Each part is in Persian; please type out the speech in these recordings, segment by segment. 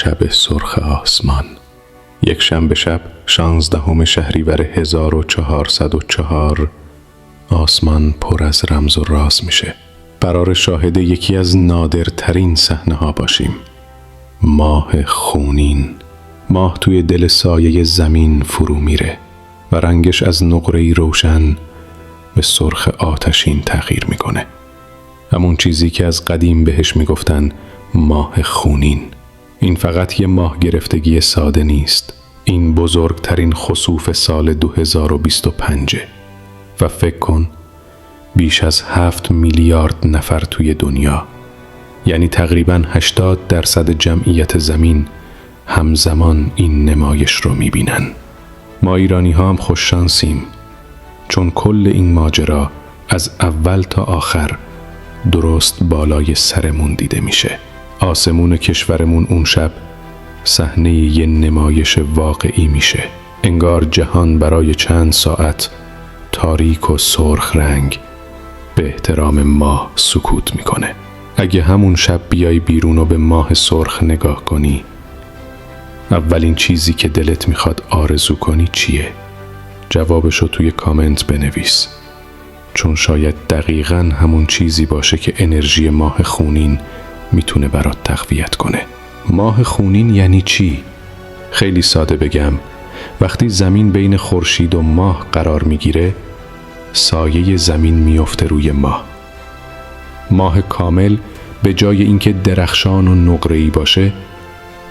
شب سرخ آسمان. یک شنبه شب 16 شهریور 1404 آسمان پر از رمز و راز میشه. قرار شاهد یکی از نادرترین صحنه ها باشیم. ماه خونین. ماه توی دل سایه زمین فرو میره و رنگش از نقره‌ای روشن به سرخ آتشین تغییر میکنه. همون چیزی که از قدیم بهش میگفتن ماه خونین. این فقط یه ماه گرفتگی ساده نیست. این بزرگترین خسوف سال 2025 و فکر کن بیش از 7 میلیارد نفر توی دنیا، یعنی تقریباً 80% جمعیت زمین همزمان این نمایش رو میبینن. ما ایرانی ها هم خوششانسیم، چون کل این ماجرا از اول تا آخر درست بالای سرمون دیده میشه. آسمون کشورمون اون شب صحنه یه نمایش واقعی میشه. انگار جهان برای چند ساعت تاریک و سرخ رنگ به احترام ماه سکوت میکنه. اگه همون شب بیای بیرون و به ماه سرخ نگاه کنی، اولین چیزی که دلت میخواد آرزو کنی چیه؟ جوابشو توی کامنت بنویس، چون شاید دقیقاً همون چیزی باشه که انرژی ماه خونین میتونه برات تقویت کنه. ماه خونین یعنی چی؟ خیلی ساده بگم، وقتی زمین بین خورشید و ماه قرار میگیره، سایه زمین میفته روی ماه. ماه کامل به جای اینکه درخشان و نقره‌ای باشه،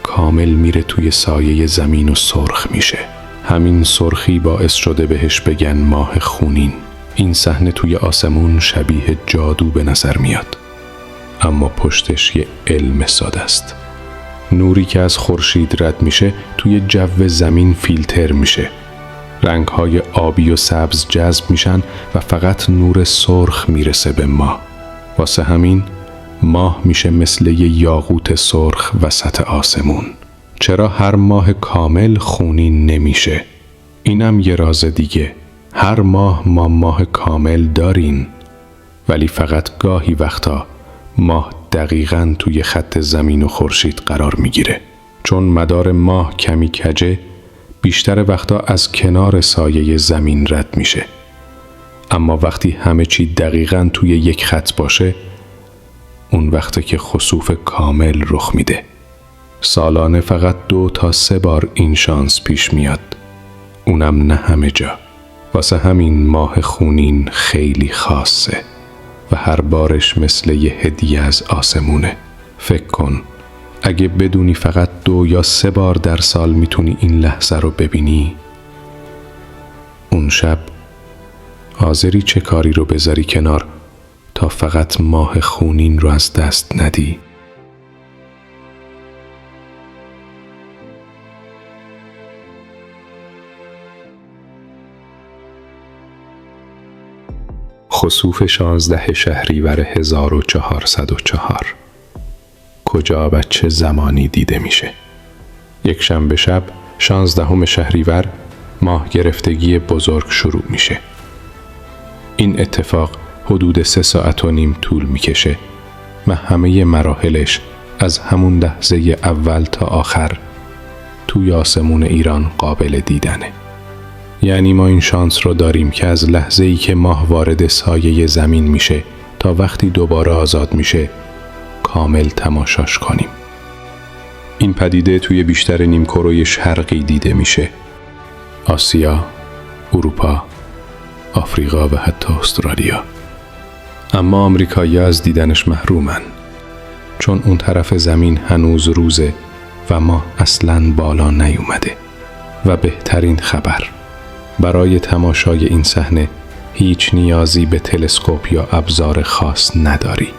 کامل میره توی سایه زمین و سرخ میشه. همین سرخی باعث شده بهش بگن ماه خونین. این صحنه توی آسمون شبیه جادو به نظر میاد، اما پشتش یه علم ساده است. نوری که از خورشید رد میشه توی جو زمین فیلتر میشه. رنگ‌های آبی و سبز جذب میشن و فقط نور سرخ میرسه به ماه. واسه همین ماه میشه مثل یه یاقوت سرخ وسط آسمون. چرا هر ماه کامل خونین نمیشه؟ اینم یه راز دیگه. هر ماه ما ماه کامل داریم، ولی فقط گاهی وقتا ماه دقیقاً توی خط زمین و خورشید قرار میگیره. چون مدار ماه کمی کجه، بیشتر وقتا از کنار سایه زمین رد میشه. اما وقتی همه چی دقیقاً توی یک خط باشه، اون وقته که خسوف کامل رخ میده. سالانه فقط 2 تا 3 بار این شانس پیش میاد، اونم نه همه جا. واسه همین ماه خونین خیلی خاصه و هر بارش مثل یه هدیه از آسمونه. فکر کن اگه بدونی فقط 2 یا 3 بار در سال میتونی این لحظه رو ببینی، اون شب حاضری چه کاری رو بذاری کنار تا فقط ماه خونین رو از دست ندی؟ خسوف 16 شهریور 1404 کجا و چه زمانی دیده میشه؟ یک شنبه شب 16 شهریور ماه گرفتگی بزرگ شروع میشه. این اتفاق حدود 3 ساعت و نیم طول میکشه و همه مراحلش از همون لحظه اول تا آخر توی آسمون ایران قابل دیدنه. یعنی ما این شانس رو داریم که از لحظه‌ای که ماه وارد سایه زمین میشه تا وقتی دوباره آزاد میشه کامل تماشاش کنیم. این پدیده توی بیشتر نیمکره شرقی دیده میشه. آسیا، اروپا، آفریقا و حتی استرالیا. اما آمریکایی‌ها از دیدنش محرومن، چون اون طرف زمین هنوز روزه و ماه اصلاً بالا نیومده. و بهترین خبر، برای تماشای این صحنه هیچ نیازی به تلسکوپ یا ابزار خاص نداری.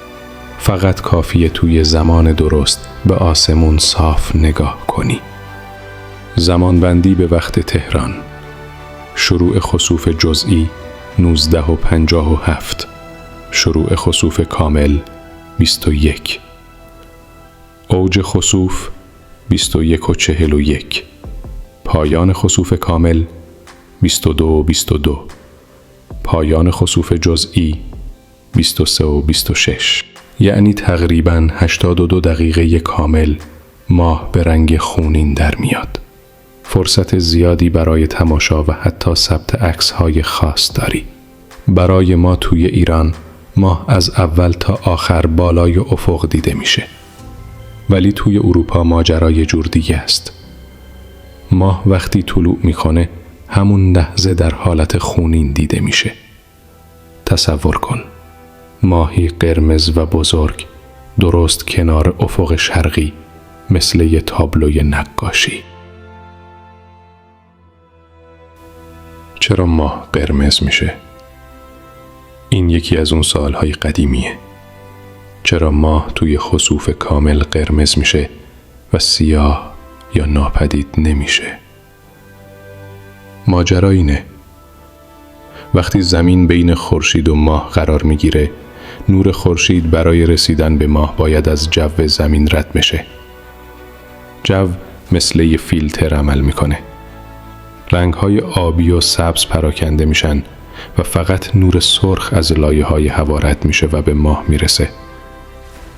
فقط کافیه توی زمان درست به آسمون صاف نگاه کنی. زمان بندی به وقت تهران. شروع خسوف جزئی 19:57. شروع خسوف کامل 21. اوج خسوف 21:41. پایان خسوف کامل 22:22. پایان خسوف جزئی 23:26. یعنی تقریباً 82 دقیقه کامل ماه به رنگ خونین در میاد. فرصت زیادی برای تماشا و حتی ثبت عکس‌های خاص داری. برای ما توی ایران ماه از اول تا آخر بالای افق دیده میشه. ولی توی اروپا ماجرای جور دیگه است. ماه وقتی طلوع میکنه همون لحظه در حالت خونین دیده میشه. تصور کن ماهی قرمز و بزرگ درست کنار افق شرقی مثل یه تابلوی نقاشی. چرا ماه قرمز میشه؟ این یکی از اون سوالهای قدیمیه. چرا ماه توی خسوف کامل قرمز میشه و سیاه یا ناپدید نمیشه؟ ماجرا اینه. وقتی زمین بین خورشید و ماه قرار میگیره، نور خورشید برای رسیدن به ماه باید از جو زمین رد بشه. جو مثل یه فیلتر عمل میکنه. رنگ‌های آبی و سبز پراکنده میشن و فقط نور سرخ از لایه‌های هوا رد میشه و به ماه میرسه.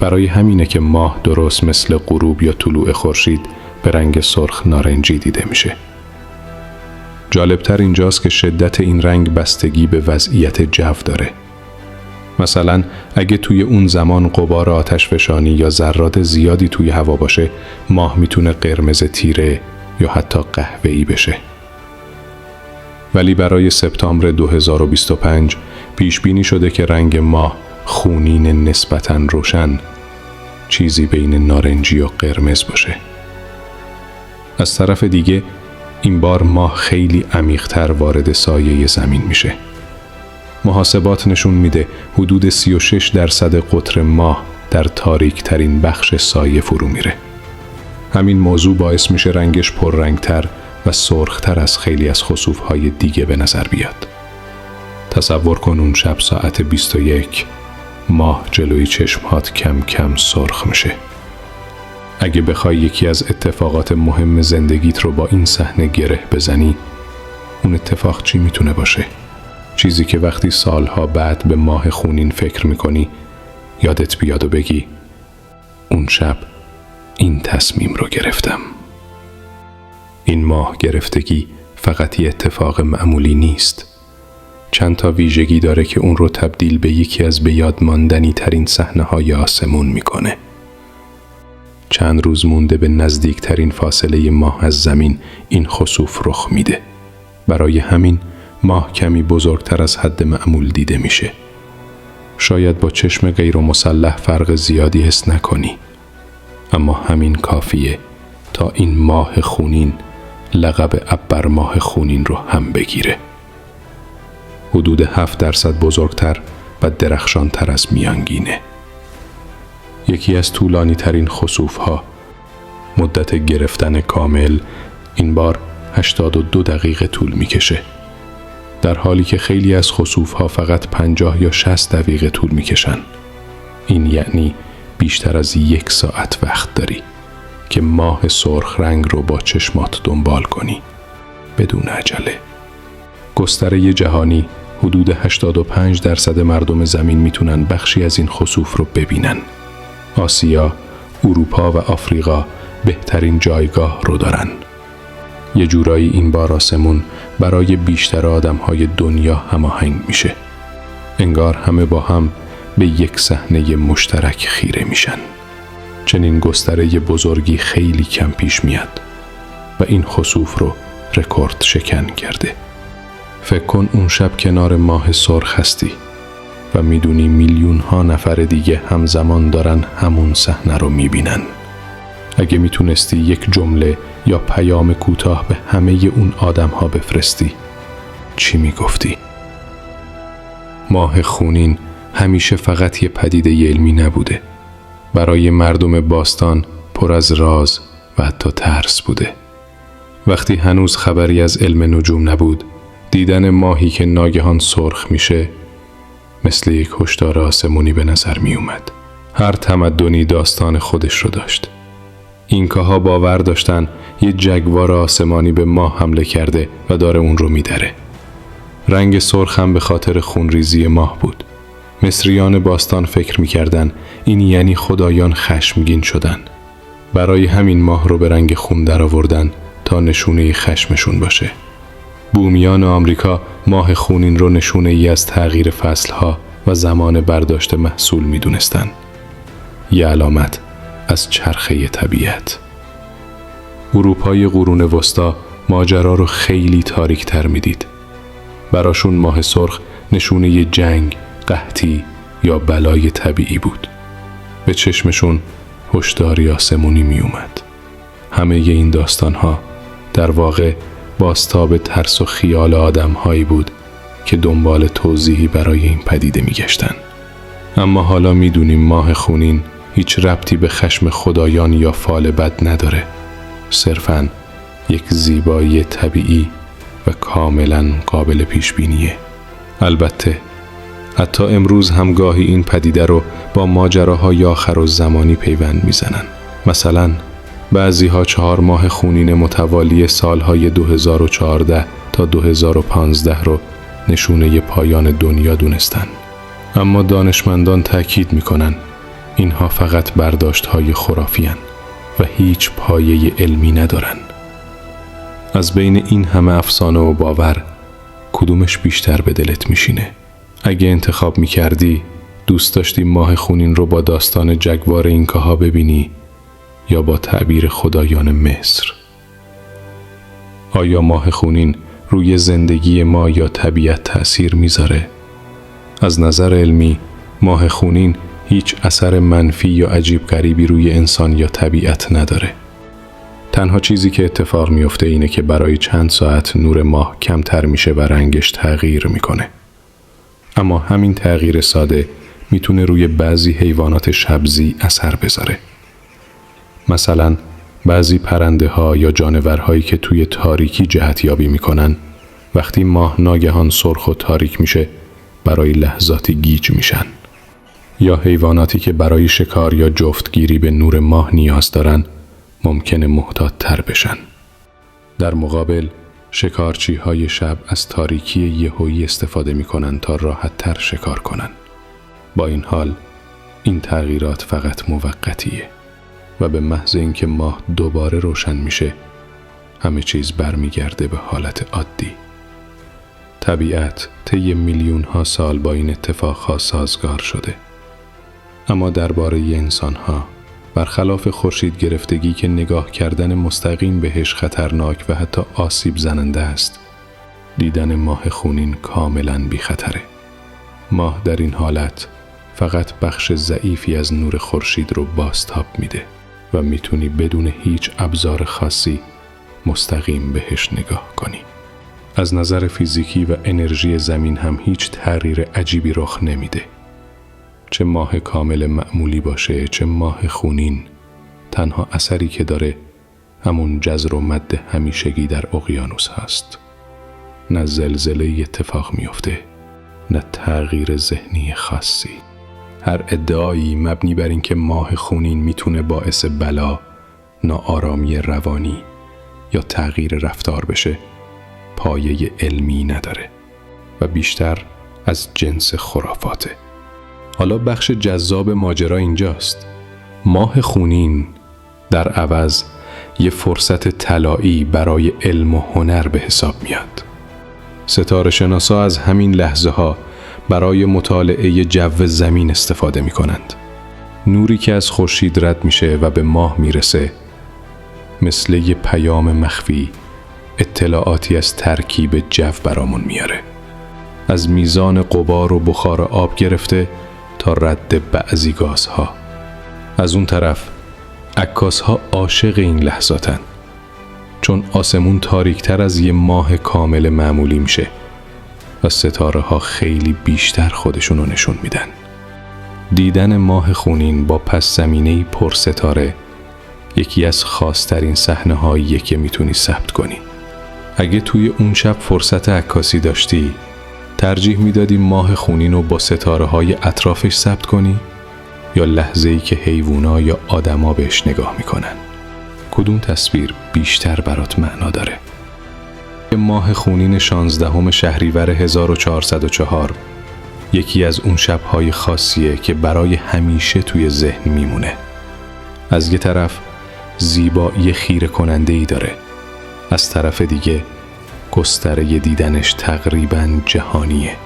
برای همینه که ماه درست مثل غروب یا طلوع خورشید به رنگ سرخ نارنجی دیده میشه. جالبتر اینجاست که شدت این رنگ بستگی به وضعیت جو داره. مثلا اگه توی اون زمان غبار آتشفشانی یا ذرات زیادی توی هوا باشه، ماه میتونه قرمز تیره یا حتی قهوه‌ای بشه. ولی برای سپتامبر 2025 پیش بینی شده که رنگ ماه خونین نسبتاً روشن، چیزی بین نارنجی و قرمز باشه. از طرف دیگه این بار ماه خیلی عمیق‌تر وارد سایه زمین میشه. محاسبات نشون میده حدود 36% قطر ماه در تاریک ترین بخش سایه فرو میره. همین موضوع باعث میشه رنگش پررنگتر و سرختر از خیلی از خسوف‌های دیگه به نظر بیاد. تصور کن اون شب ساعت 21 ماه جلوی چشمهات کم کم سرخ میشه. اگه بخوای یکی از اتفاقات مهم زندگیت رو با این صحنه گره بزنی، اون اتفاق چی میتونه باشه؟ چیزی که وقتی سالها بعد به ماه خونین فکر میکنی یادت بیاد و بگی اون شب این تصمیم رو گرفتم. این ماه گرفتگی فقط یه اتفاق معمولی نیست. چند تا ویژگی داره که اون رو تبدیل به یکی از به یاد ماندنی ترین صحنه‌های آسمون میکنه. چند روز مونده به نزدیکترین فاصله ماه از زمین این خسوف رخ میده. برای همین ماه کمی بزرگتر از حد معمول دیده میشه. شاید با چشم غیر مسلح فرق زیادی حس نکنی، اما همین کافیه تا این ماه خونین لقب ابر ماه خونین رو هم بگیره. حدود 7% بزرگتر و درخشانتر از میانگینه. یکی از طولانی ترین خسوف ها. مدت گرفتن کامل این بار 82 دقیقه طول میکشه، در حالی که خیلی از خسوف ها فقط 50 یا 60 دقیقه طول میکشن. این یعنی بیشتر از 1 ساعت وقت داری که ماه سرخ رنگ رو با چشمات دنبال کنی بدون عجله. گستره جهانی حدود 85% مردم زمین میتونن بخشی از این خسوف رو ببینن. آسیا، اروپا و آفریقا بهترین جایگاه رو دارن. یه جورایی این بار آسمون برای بیشتر آدم‌های دنیا هماهنگ میشه. انگار همه با هم به یک صحنه مشترک خیره میشن. چنین گستره بزرگی خیلی کم پیش میاد و این خسوف رو رکورد شکن کرده. فکر کن اون شب کنار ماه سرخ هستی و میدونی میلیون ها نفر دیگه همزمان دارن همون صحنه رو میبینن. اگه میتونستی یک جمله یا پیام کوتاه به همه اون آدم ها بفرستی، چی میگفتی؟ ماه خونین همیشه فقط یه پدیده علمی نبوده. برای مردم باستان پر از راز و حتی ترس بوده. وقتی هنوز خبری از علم نجوم نبود، دیدن ماهی که ناگهان سرخ میشه مثل یک هشدار آسمونی به نظر می اومد. هر تمدنی داستان خودش رو داشت. اینکاها باور داشتن یه جگوار آسمانی به ماه حمله کرده و داره اون رو میدره. رنگ سرخ هم به خاطر خونریزی ماه بود. مصریان باستان فکر میکردن این یعنی خدایان خشمگین شدن. برای همین ماه رو به رنگ خون در آوردن تا نشونه خشمشون باشه. بومیان آمریکا ماه خونین رو نشونه ای از تغییر فصلها و زمان برداشت محصول می دونستن. یه علامت از چرخه طبیعت. اروپای قرون وسطا ماجرا رو خیلی تاریک تر می دید. براشون ماه سرخ نشونه جنگ، قحطی یا بلای طبیعی بود. به چشمشون هشداری آسمونی می اومد. همه این داستانها در واقع بازتاب ترس و خیال آدم‌هایی بود که دنبال توضیحی برای این پدیده می‌گشتن. اما حالا می‌دونیم ماه خونین هیچ ربطی به خشم خدایان یا فال بد نداره. صرفاً یک زیبایی طبیعی و کاملاً قابل پیش‌بینیه. البته حتی امروز هم گاهی این پدیده رو با ماجراهای آخرالزمانی پیوند میزنن. مثلا بعضی‌ها 4 ماه خونین متوالی سالهای 2014 تا 2015 رو نشونه پایان دنیا دونستن. اما دانشمندان تأکید میکنن اینها فقط برداشت‌های خرافی هن و هیچ پایه علمی ندارن. از بین این همه افسانه و باور کدومش بیشتر به دلت میشینه؟ اگه انتخاب میکردی دوست داشتی ماه خونین رو با داستان جگوار اینکاها ببینی یا با تعبیر خدایان مصر؟ آیا ماه خونین روی زندگی ما یا طبیعت تأثیر میذاره؟ از نظر علمی ماه خونین هیچ اثر منفی یا عجیب غریبی روی انسان یا طبیعت نداره. تنها چیزی که اتفاق میفته اینه که برای چند ساعت نور ماه کمتر میشه و رنگش تغییر میکنه. اما همین تغییر ساده میتونه روی بعضی حیوانات شبزی اثر بذاره. مثلا بعضی پرنده ها یا جانورهایی که توی تاریکی جهتیابی میکنن وقتی ماه ناگهان سرخ و تاریک میشه برای لحظاتی گیج میشن. یا حیواناتی که برای شکار یا جفتگیری به نور ماه نیاز دارن ممکنه محتاط تر بشن. در مقابل شکارچی های شب از تاریکی یهویی استفاده میکنن تا راحت تر شکار کنن. با این حال این تغییرات فقط موقتیه و به محض اینکه ماه دوباره روشن میشه همه چیز برمیگرده به حالت عادی. طبیعت طی میلیون ها سال با این اتفاقها سازگار شده. اما درباره انسان ها برخلاف خورشید گرفتگی که نگاه کردن مستقیم بهش خطرناک و حتی آسیب زننده است، دیدن ماه خونین کاملاً بی خطره. ماه در این حالت فقط بخش ضعیفی از نور خورشید رو بازتاب میده و میتونی بدون هیچ ابزار خاصی مستقیم بهش نگاه کنی. از نظر فیزیکی و انرژی زمین هم هیچ تغییر عجیبی رخ نمیده. چه ماه کامل معمولی باشه چه ماه خونین، تنها اثری که داره همون جزر و مد همیشگی در اقیانوس هست. نه زلزله اتفاق میفته، نه تغییر ذهنی خاصی. هر ادعایی مبنی بر این که ماه خونین میتونه باعث بلا، ناآرامی روانی یا تغییر رفتار بشه پایه علمی نداره و بیشتر از جنس خرافاته. حالا بخش جذاب ماجرا اینجاست. ماه خونین در عوض یه فرصت طلایی برای علم و هنر به حساب میاد. ستاره شناسا از همین لحظه ها برای مطالعه جو زمین استفاده می کنند. نوری که از خورشید رد میشه و به ماه میرسه مثل یه پیام مخفی اطلاعاتی از ترکیب جو برامون میاره. از میزان غبار و بخار آب گرفته تا رد بعضی گازها. از اون طرف عکاس‌ها عاشق این لحظاتن، چون آسمون تاریک‌تر از یه ماه کامل معمولی میشه و ستاره‌ها خیلی بیشتر خودشونو نشون میدن. دیدن ماه خونین با پس زمینه‌ای پر ستاره یکی از خاص‌ترین صحنه‌هاییه که میتونی ثبت کنی. اگه توی اون شب فرصت عکاسی داشتی، ترجیح میدادی ماه خونین رو با ستاره‌های اطرافش ثبت کنی یا لحظه‌ای که حیوونا یا آدما بهش نگاه میکنن؟ کدوم تصویر بیشتر برات معنا داره؟ ماه خونین 16 شهریور 1404 یکی از اون شب‌های خاصیه که برای همیشه توی ذهن میمونه. از یه طرف زیبایی خیره کننده‌ای داره. از طرف دیگه گستره دیدنش تقریباً جهانیه.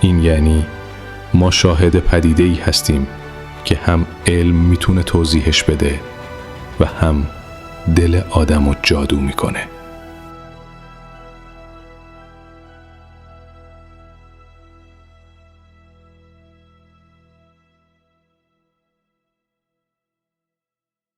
این یعنی ما شاهد پدیده‌ای هستیم که هم علم میتونه توضیحش بده و هم دل آدمو جادو میکنه.